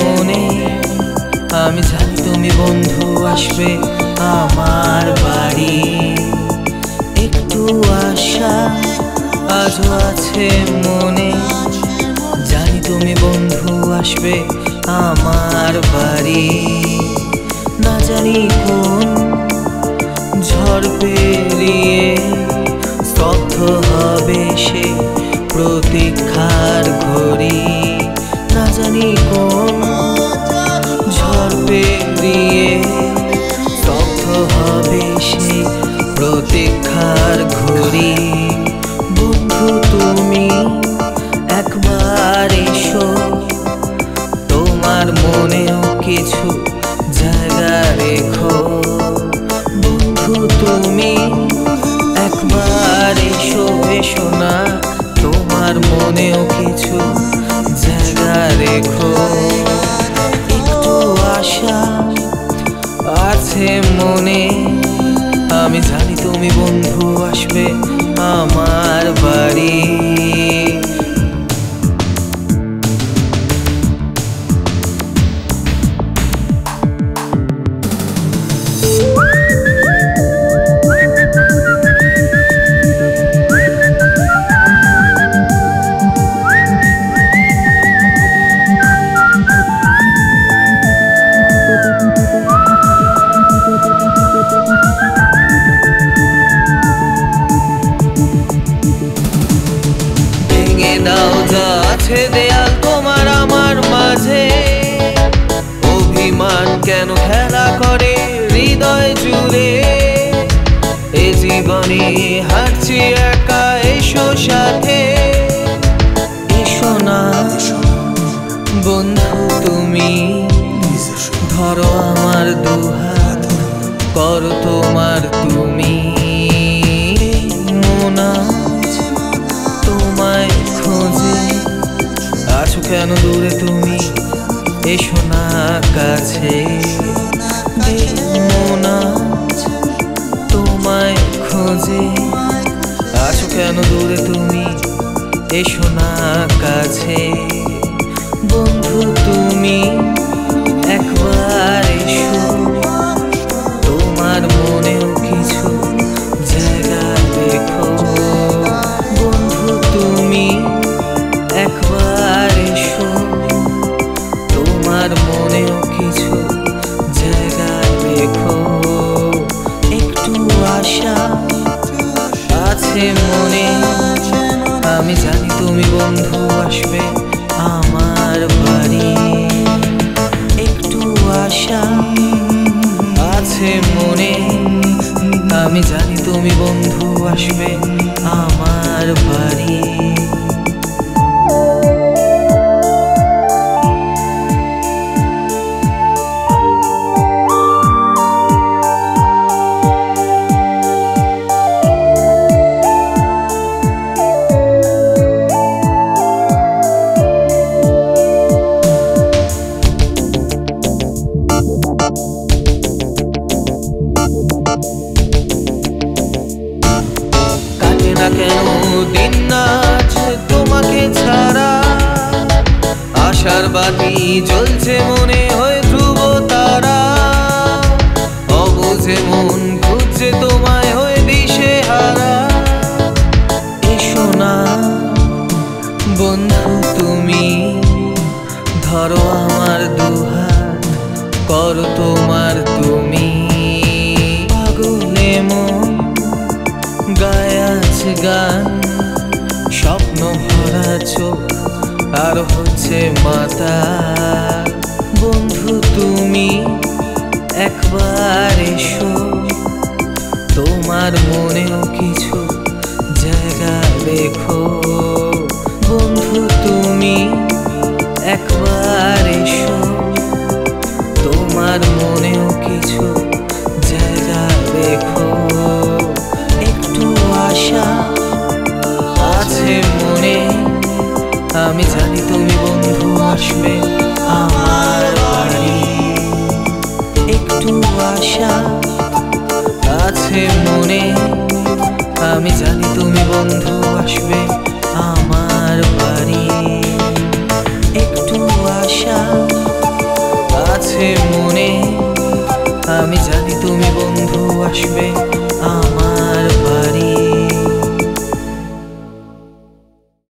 মনে আমি জানি তুমি বন্ধু আসবে আমার বাড়ি। একটু আশা আজও আছে মনে, জানি তুমি বন্ধু আসবে আমার বাড়ি। না জানি কোন ঝড় পেরিয়ে স্তব্ধ হবে সে প্রতীক্ষার ঘড়ি। না জানি কোন ঝড় পেরিয়ে স্তব্ধ হবে সে প্রতীক্ষার ঘড়ি। বন্ধু তুমি একবার এসো, তোমার মনেও কিছু জায়গা রেখো। বন্ধু তুমি একবার এসো, এসো না, তোমার মনেও কিছু জায়গা রেখো। একটু আশা আছে মনে, আমি জানি তুমি বন্ধু আসবে আমার বাড়ি। দেয়াল তোমার আমার মাঝে, অভিমান কেন খেলা করে হৃদয় জুড়ে। এ জীবনে হাঁটছি একা, এসো সাথে। এসো না বন্ধু তুমি, ধরো আমার দুহাত, করো তোমার তুমি। মোনা তোমায় খোঁজে, আছো কেন দূরে তুমি, এসো না কাছে। মোনা তোমায় খোঁজে, আছো কেন দূরে তুমি, এসো না কাছে। বন্ধু তুমি একবার এসো, তোমার মনেও কিছু জায়গা দেখো। বন্ধু তুমি একবার এসো, তোমার মনেও কিছু জায়গা দেখো। একটু আশা আছে মনে, আমি জানি তুমি বন্ধু আসবে আমার বাড়ি। একটু আশা আছে মনে, আমি জানি তুমি বন্ধু আসবে আমার বাড়ি। কাটে না কেন দিন নাচ তোমাকে ছাড়া, আশার বাতি জ্বলছে মনে হয়ে ধ্রুব তারা। অবুঝে মন খুঁজছে তোমায় হয়ে দিশে হারা। এসো না বন্ধু তুমি, ধরো আমার দুহাত, করো তোমার তুমি। পাগলে মন গায়ে আছে গান, স্বপ্ন ভরা চোখ আর হচ্ছে মাতা। বন্ধু তুমি একবার এসো, তোমার মনেও কিছু জায়গা রেখো। বন্ধু তুমি একবার এসো, তোমার মনেও কিছু জায়গা রেখো। একটু আশা আছে মনে, আমি জানি তুমি বন্ধু আসবে আমার বাড়ি। একটু আশা আছে মনে, আমি জানি তুমি বন্ধু আসবে আমার বাড়ি। একটু আশা আছে মনে, আমি জানি তুমি বন্ধু আসবে।